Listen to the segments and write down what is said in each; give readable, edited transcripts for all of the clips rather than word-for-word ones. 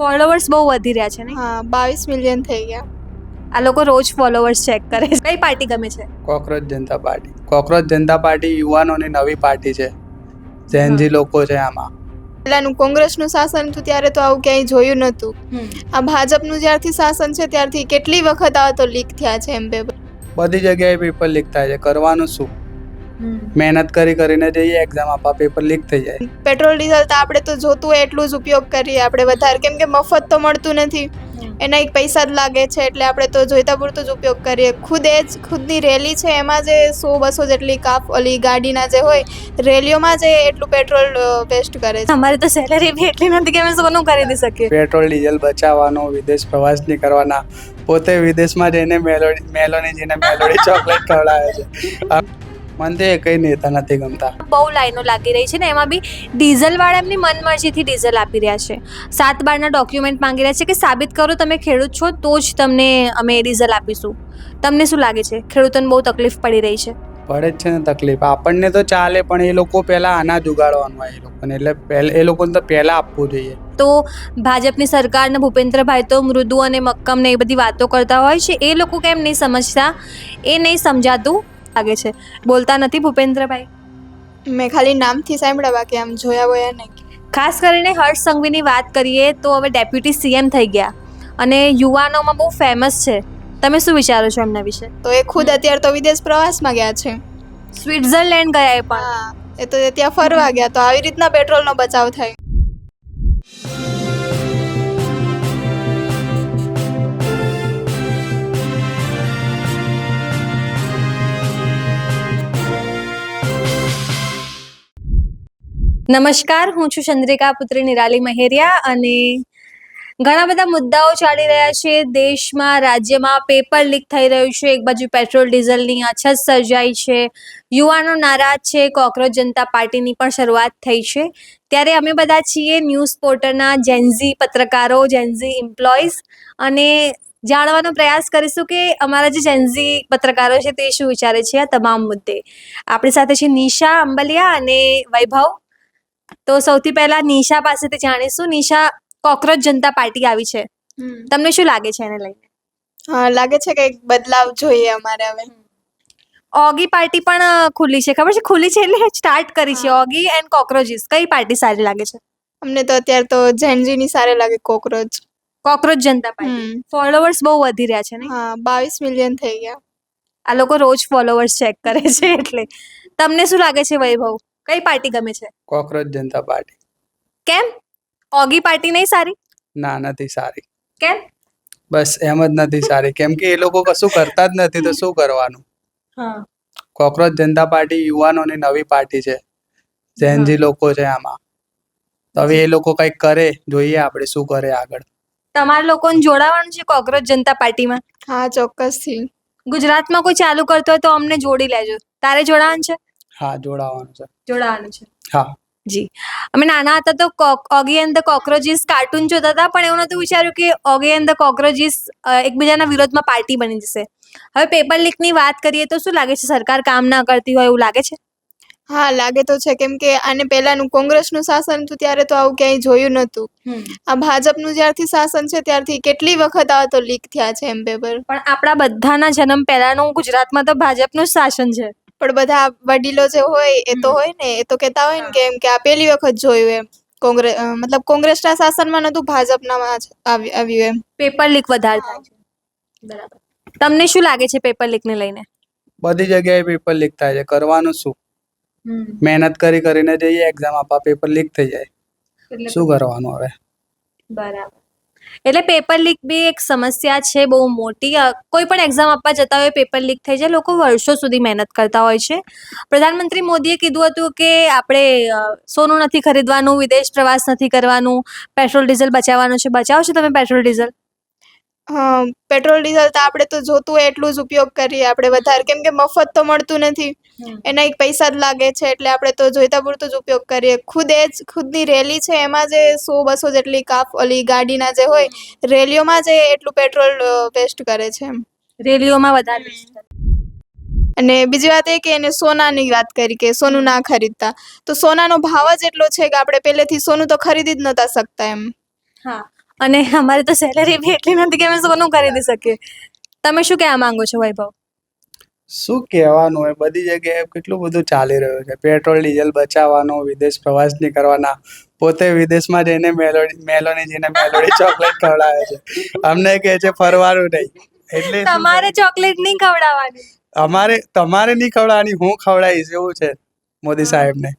Followers બહુ વધી રહ્યા છે ને? હા 22 મિલિયન થઈ ગયા. આ લોકો રોજ ફોલોવર્સ ચેક કરે છે. કઈ પાર્ટી ગમે છે? કોકરોચ જનતા પાર્ટી. કોકરોચ જનતા પાર્ટી યુવાનોની નવી પાર્ટી છે. જેનજી લોકો છે આમાં. પહેલાનું કોંગ્રેસનું શાસન હતું ત્યારે તો આવું ક્યાંય જોયું નહોતું. આ ભાજપનું જ્યારથી શાસન છે ત્યારથી કેટલી વખત આ તો લીક થયા છે એમ પેપર. બધી જગ્યાએ પેપર લીક થાય છે. કરવાનું શું? મહેનત કરીને જઈએ એક્ઝામ આપવા, પેપર લીક થઈ જાય. પેટ્રોલ ડીઝલ તો આપણે તો જોતું હોય એટલું જ ઉપયોગ કરીએ આપણે વધારે, કેમ કે મફત તો મળતું નથી, એના એક પૈસા જ લાગે છે, એટલે આપણે તો જોઈતા પૂરતો જ ઉપયોગ કરીએ. ખુદની રેલી છે એમાં જે 100-200 જેટલી ઓલી ગાડીના જે હોય રેલીઓમાં જે એટલું પેટ્રોલ વેસ્ટ કરે છે. અમારી તો સેલેરી બી એટલી નથી કે અમે સોનું ખરીદી શકીએ. પેટ્રોલ ડીઝલ બચાવવાનો, વિદેશ પ્રવાસ નહીં કરવાના. પોતે વિદેશમાં જઈને મેલોડીજીને મેલોડી ચોકલેટ ખવડાવે છે. મને તો એ કઈ નેતા નથી ગમતા. બહુ લાઈનો લાગી રહી છે ને, એમાં બી ડીઝલ વાળા એમની મનમરજીથી ડીઝલ આપી રહ્યા છે. 7/12ના ડોક્યુમેન્ટ માંગી રહ્યા છે કે સાબિત કરો તમે ખેડૂત છો તો જ તમને અમે ડીઝલ આપીશું. તમને શું લાગે છે? ખેડૂતોને બહુ તકલીફ પડી રહી છે. પડે જ છે ને તકલીફ. આપણને તો ચાલે, પણ એ લોકો પહેલા અનાજ ઉગાડવાનું હોય એ લોકોને, એટલે એ લોકોને તો પહેલા આપવું જોઈએ. તો ભાજપની સરકારને ભૂપેન્દ્રભાઈ તો મૃદુ અને મક્કમ ને એ બધી વાતો કરતા હોય છે, એ લોકો કેમ નહીં સમજતા? એ નહીં સમજાતું લાગે છે. બોલતા નથી ભૂપેન્દ્રભાઈ. મેં ખાલી નામથી સાંભળ્યા, બાકી આમ જોયા વયા નહીં. ખાસ કરીને હર્ષ સંઘવીની વાત કરીએ તો હવે ડેપ્યુટી સીએમ થઈ ગયા અને યુવાનોમાં બહુ ફેમસ છે. તમે શું વિચારો છો એમના વિશે? તો એ ખુદ અત્યારે તો વિદેશ પ્રવાસમાં ગયા છે. સ્વિટ્ઝરલેન્ડ ગયા એ પણ. હા, એ તો ત્યાં ફરવા ગયા. તો આવી રીતના પેટ્રોલનો બચાવ થાય. નમસ્કાર, હું છું ચંદ્રિકા પુત્રી નિરાલી મહેરિયા અને ઘણા બધા મુદ્દાઓ ચાલી રહ્યા છે દેશમાં, રાજ્યમાં. પેપર લીક થઈ રહ્યું છે, એક બાજુ પેટ્રોલ ડીઝલની અછત સર્જાઈ છે, યુવાનો નારાજ છે, કોકરોચ જનતા પાર્ટીની પણ શરૂઆત થઈ છે. ત્યારે અમે બધા છીએ ન્યૂઝ પોર્ટલના જેનઝી પત્રકારો, જેનઝી એમ્પ્લોઈઝ, અને જાણવાનો પ્રયાસ કરીશું કે અમારા જે જેનઝી પત્રકારો છે તે શું વિચારે છે આ તમામ મુદ્દે. આપણી સાથે છે નિશા અંબલિયા અને વૈભવ. તો સૌથી પહેલા નિશા પાસેથી જાણીશું. નિશા, કોકરોચ જનતા પાર્ટી આવી છે, તમને શું લાગે છે એને લઈને? હા, લાગે છે કે એક બદલાવ જોઈએ અમારે હવે. ઓગી પાર્ટી પણ ખુલ્લી છે, ખબર છે? ખુલ્લી છે એટલે સ્ટાર્ટ કરી છે. ઓગી એન્ડ કોકરોચીસ, કઈ પાર્ટી સારી લાગે છે? અમને તો અત્યારે તો જેનજીની સારી લાગે, કોકરોચ. કોકરોચ જનતા પાર્ટી. ફોલોવર્સ બહુ વધી રહ્યા છે ને? હા, 22 મિલિયન થઈ ગયા. આ લોકો રોજ ફોલોવર્સ ચેક કરે છે એટલે. તમને શું લાગે છે વૈભવ? કઈ પાર્ટી ગમે છે? કોકરોચ જનતા પાર્ટી. કેમ? ઓગી પાર્ટી નહીં સારી? ના, નથી સારી. કેમ? બસ એમ જ નથી સારી, કેમ કે એ લોકો કશું કરતા જ નથી, તો શું કરવાનું? હા. કોકરોચ જનતા પાર્ટી યુવાનોની નવી પાર્ટી છે. જેનજી લોકો છે આમાં. તો હવે એ લોકો કંઈક કરે, જોઈએ આપણે શું કરે આગળ. તમારા લોકોને જોડાવાનું છે કોકરોચ જનતા પાર્ટીમાં? હા, ચોક્કસથી. ગુજરાતમાં કોઈ ચાલુ કરતો હોય તો અમને જોડી લેજો. તારે જોડાવાનું છે? હા, જોડાવાનું છે. જોડાવાનું છે. હા. જી. અમે નાના હતા તો ઓગી એન્ડ ધ કોકરોચીસ કાર્ટૂન જોતા હતા, પણ એવું નતું વિચાર્યું કે ઓગી એન્ડ ધ કોકરોચીસ એકબીજાના વિરોધમાં પાર્ટી બની જશે. હવે પેપર લીકની વાત કરીએ તો શું લાગે છે, સરકાર કામ ના કરતી હોય એવું લાગે છે? હા, લાગે તો છે, કેમ કે આને પહેલાનું કોંગ્રેસનું શાસન હતું ત્યારે તો આવું ક્યાંય જોયું નહોતું. આ ભાજપનું જ્યારથી શાસન છે ત્યારથી કેટલી વખત આ તો લીક થયા છે એમ પેપર. પણ આપણા બધાના જન્મ પહેલાનું ગુજરાતમાં તો ભાજપનું જ શાસન છે. પણ બધા વડીલો જે હોય એ તો હોય ને, એ તો કહેતા હોય ને કે એમ કે આ પહેલી વખત જોયું એમ. મતલબ કોંગ્રેસના શાસનમાં નહોતું, ભાજપનામાં જ આવ્યું એમ. પેપર લીક વધારે થાય છે. બરાબર. તમને શું લાગે છે પેપર લીકને લઈને? બધી જગ્યાએ પેપર લીક થાય છે. કરવાનું શું? મહેનત કરીને જઈએ એક્ઝામ આપવા, પેપર લીક થઈ જાય. શું કરવાનું હવે? બરાબર. એટલે પેપર લીક બી એક સમસ્યા છે બહુ મોટી. કોઈ પણ એક્ઝામ આપવા જતા હોય પેપર લીક થઈ જાય, લોકો વર્ષો સુધી મહેનત કરતા હોય છે. પ્રધાનમંત્રી મોદીએ કીધું હતું કે આપણે સોનું નથી ખરીદવાનું, વિદેશ પ્રવાસ નથી કરવાનું, પેટ્રોલ ડીઝલ બચાવવાનું છે. બચાવો છો તમે પેટ્રોલ ડીઝલ? પેટ્રોલ ડીઝલ તો આપણે તો જોતું હોય એટલું જ ઉપયોગ કરીએ આપણે વધારે, કેમ કે મફત તો મળતું નથી, એના એક પૈસા જ લાગે છે, એટલે આપણે તો જોઈતા પૂરતો જ ઉપયોગ કરીએ. ખુદની રેલી છે એમાં જે 100-200 જેટલી ઓલી ગાડીના જે હોય રેલીઓમાં જે એટલું પેટ્રોલ વેસ્ટ કરે છે એમ. રેલીઓમાં વધારે. અને બીજી વાત એ કે એને સોનાની વાત કરી કે સોનું ના ખરીદતા, તો સોનાનો ભાવ જ એટલો છે કે આપણે પહેલેથી સોનું તો ખરીદી જ નહોતા શકતા એમ. હા, અને અમારે તો સેલેરી બી એટલી નથી કે અમે સોનું ખરીદી શકીએ. તમે શું કહેવા માંગો છો વૈભવ? શું કહેવાનું હોય, બધી જગ્યાએ કેટલું બધું ચાલી રહ્યું છે. પેટ્રોલ ડીઝલ બચાવવાનું, વિદેશ પ્રવાસ નહીં કરવાના, પોતે વિદેશમાં જઈને મેલોડીજીને મેલોડી ચોકલેટ ખવડાવે છે. અમને કહે છે ફરવાનું નહીં. એટલે શું તમારે ચોકલેટ નહીં ખવડાવવાની. તમારે નહીં ખવડાવવાની, હું ખવડાવીશ એવું છે મોદી સાહેબને.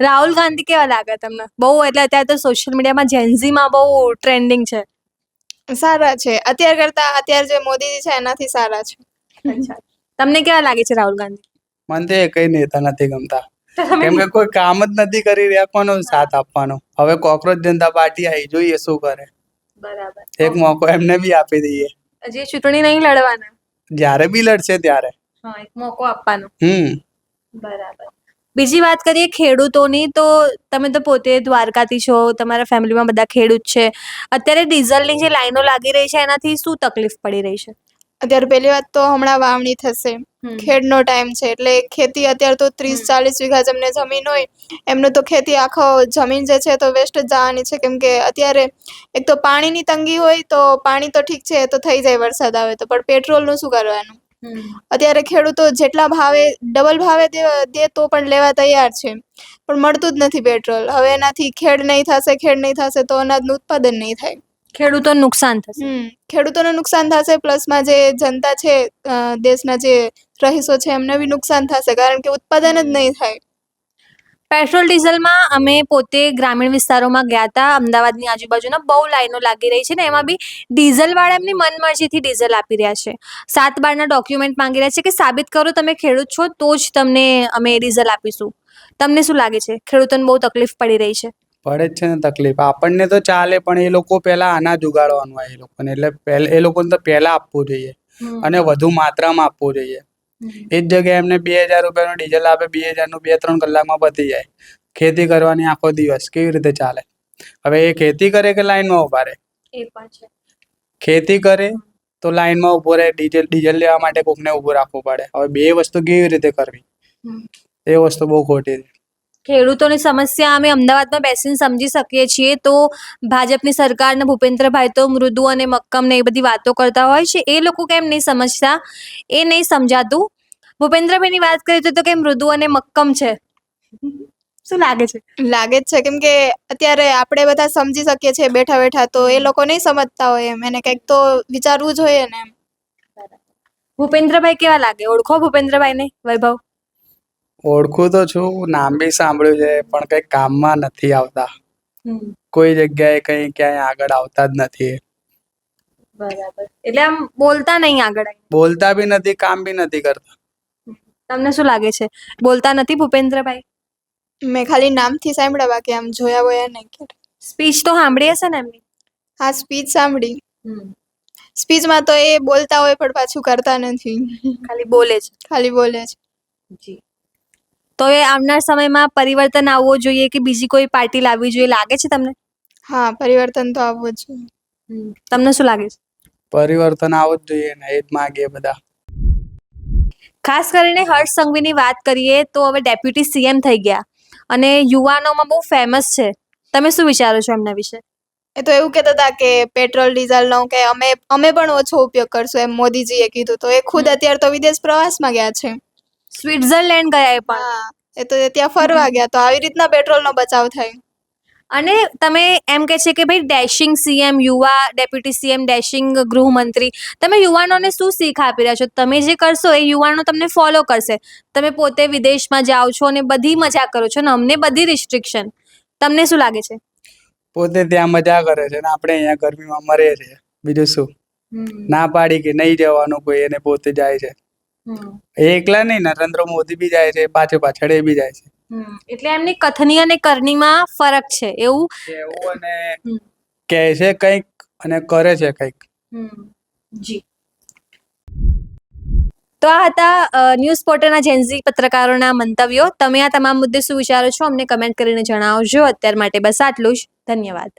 રાહુલ ગાંધી કેવા લાગે તમને? બહુ એટલે અત્યારે તો સોશિયલ મીડિયામાં જેન્ઝીમાં બહુ ટ્રેન્ડિંગ છે. સારા છે, અત્યારે જે મોદીજી છે એનાથી સારા છે. તમને કેવા લાગે છે રાહુલ ગાંધી? મને તો કઈ નેતા નથી ગમતા, કેમ કે કોઈ કામ જ નથી કરી રહ્યા. કોનો સાથ આપવાનો? હવે કોકરોચ જનતા પાર્ટી આવી, જોઈએ શું કરે. બરાબર. એક મોકો એમને બી આપી દઈએ, હજી ચૂંટણી નહીં લડવાના. જ્યારે બી લડશે ત્યારે. હા, એક મોકો આપવાનો. બરાબર. બીજી વાત કરીએ ખેડૂતોની, તો તમે તો પોતે દ્વારકાથી છો, તમારા ફેમિલીમાં બધા ખેડૂત છે. અત્યારે ડીઝલની જે લાઈનો લાગી રહી છે એનાથી શું તકલીફ પડી રહી છે? અત્યારે પહેલી વાત તો હમણાં વાવણી થશે, ખેડનો ટાઈમ છે, એટલે ખેતી અત્યારે તો 30-40 વીઘા જેમને જમીન હોય એમનું તો ખેતી આખો જમીન જે છે તો વેસ્ટ જ જવાની છે. કેમ કે અત્યારે એક તો પાણીની તંગી હોય, તો પાણી તો ઠીક છે તો થઈ જાય વરસાદ આવે તો, પણ પેટ્રોલનું શું કરવાનું? અત્યારે ખેડૂતો જેટલા ભાવે ડબલ ભાવે દે તો પણ લેવા તૈયાર છે, પણ મળતું જ નથી પેટ્રોલ. હવે એનાથી ખેડ નહીં થશે તો અનાજનું ઉત્પાદન નહીં થાય. ખેડૂતોને નુકસાન થશે. ખેડૂતોને નુકસાન થશે, પ્લસમાં જે જનતા છે, દેશના જે રહીશો છે એમને બી નુકસાન થશે, કારણ કે ઉત્પાદન જ નહીં થાય. પેટ્રોલ ડીઝલમાં અમે પોતે ગ્રામીણ વિસ્તારોમાં ગયા હતા, અમદાવાદની આજુબાજુના બહુ લાઈનો લાગી રહી છે ને એમાં બી ડીઝલવાળા એમની મનમરજીથી ડીઝલ આપી રહ્યા છે. 7 બારના ડોક્યુમેન્ટ માંગી રહ્યા છે કે સાબિત કરો તમે ખેડૂત છો તો જ તમને અમે ડીઝલ આપીશું. તમને શું લાગે છે? ખેડૂતોને બહુ તકલીફ પડી રહી છે. પડે જ છે ને તકલીફ. આપણને તો ચાલે, પણ એ લોકો પહેલા અનાજ ઉગાડવાનું હોય એ લોકોને, એટલે એ લોકોને તો પહેલા આપવું જોઈએ અને વધુ માત્રામાં આપવું જોઈએ. એ જ જગ્યાએ એમને 2000 રૂપિયાનું ડીઝલ આપે, 2000નું 2-3 કલાકમાં પતી જાય. ખેતી કરવાની આખો દિવસ કેવી રીતે ચાલે? હવે એ ખેતી કરે કે લાઈનમાં ઉભા રહે? એ પણ છે. ખેતી કરે તો લાઈનમાં ઉભો રહે, ડીઝલ લેવા માટે કોકને ઊભું રાખવું પડે. હવે બે વસ્તુ કેવી રીતે કરવી? એ વસ્તુ બહુ ખોટી છે. ખેડૂતોની સમસ્યા અમે અમદાવાદમાં બેસીને સમજી શકીએ છીએ, તો ભાજપની સરકારને ભૂપેન્દ્રભાઈ તો મૃદુ અને મક્કમ ને એ બધી વાતો કરતા હોય છે. એ લોકો કેમ નહીં સમજતા? એ નહીં સમજાતું. ભૂપેન્દ્રભાઈની વાત કરીએ તો કે મૃદુ અને મક્કમ છે. શું લાગે છે? લાગે જ છે, કેમ કે અત્યારે આપણે બધા સમજી શકીએ છીએ બેઠા બેઠા, તો એ લોકો નહીં સમજતા હોય એમ, એને કંઈક તો વિચારવું જોઈએ ને એમ. ભૂપેન્દ્રભાઈ કેવા લાગે? ઓળખો ભૂપેન્દ્રભાઈને? વૈભવ? ઓળખું તો છું, નામ બી સાંભળ્યું છે, પણ કઈ કામમાં નથી આવતા. કોઈ જગ્યાએ કઈ ક્યાંય આગળ આવતા જ નથી. બરાબર. એટલે આમ બોલતા નહીં આગળ. બોલતા બી નથી, કામ બી નથી કરતા. તમને શું લાગે છે? બોલતા નથી ભૂપેન્દ્રભાઈ? મેં ખાલી નામથી સાંભળ્યા, બાકી આમ જોયા બોયા નહીં. સ્પીચ તો સાંભળી હશે ને એમની? હા, સ્પીચ સાંભળી. સ્પીચમાં તો એ બોલતા હોય પણ પાછું કરતા નથી, ખાલી બોલે છે. ખાલી બોલે છે. જી. તો એ આવનાર સમયમાં પરિવર્તન આવવો જોઈએ કે બીજી કોઈ પાર્ટી લાવવી જોઈએ, લાગે છે તમને? હા, પરિવર્તન તો આવવું જ જોઈએ. તમને શું લાગે છે? પરિવર્તન આવવું જ જોઈએ ને, એ જ માગીએ બધા. ખાસ કરીને હર્ષ સંઘવીની વાત કરીએ તો હવે ડેપ્યુટી સીએમ થઈ ગયા અને યુવાનોમાં બહુ ફેમસ છે. તમે શું વિચારો છો એમના વિશે? એ તો એવું કહેતા હતા કે પેટ્રોલ ડીઝલનો કે અમે પણ ઓછો ઉપયોગ કરશું, એમ મોદીજીએ કીધું. તો એ ખુદ અત્યારે તો વિદેશ પ્રવાસમાં ગયા છે. સ્વિટ્ઝરલેન્ડ ગયા એ પણ. હા, એ તો ત્યાં ફરવા ગયા. તો આવી રીતના પેટ્રોલનો બચાવ થાય. અને તમે એમ કહે છે કે ભાઈ ડેશિંગ સીએમ, યુવા ડેપ્યુટી સીએમ, ડેશિંગ ગૃહમંત્રી, તમે યુવાનોને શું શીખ આપી રહ્યા છો? તમે જે કરશો એ યુવાનો તમને ફોલો કરશે. તમે પોતે વિદેશમાં જાઓ છો અને બધી મજા કરો છો ને અમને બધી રિસ્ટ્રિક્શન. તમને શું લાગે છે? પોતે ત્યાં મજા કરે છે ને આપણે અહીંયા ગરમીમાં મરે છે. બીજું શું? ના પાડી કે નહીં જવાનું કોઈ, એને પોતે જાય છે. એ એકલા નહીં, નરેન્દ્ર મોદી બી જાય છે, પાછળ એ બી જાય છે. એટલે એમની કથની અને કરણીમાં ફરક છે એવું. કેવું અને કહે છે કંઈક અને કરે છે કંઈક. જી. તો આ હતા ન્યૂઝ પોર્ટલના જેન્ઝી પત્રકારોના મંતવ્યો. તમે આ તમામ મુદ્દે શું વિચારો છો અમને કમેન્ટ કરીને જણાવજો. અત્યાર માટે બસ આટલું જ. ધન્યવાદ.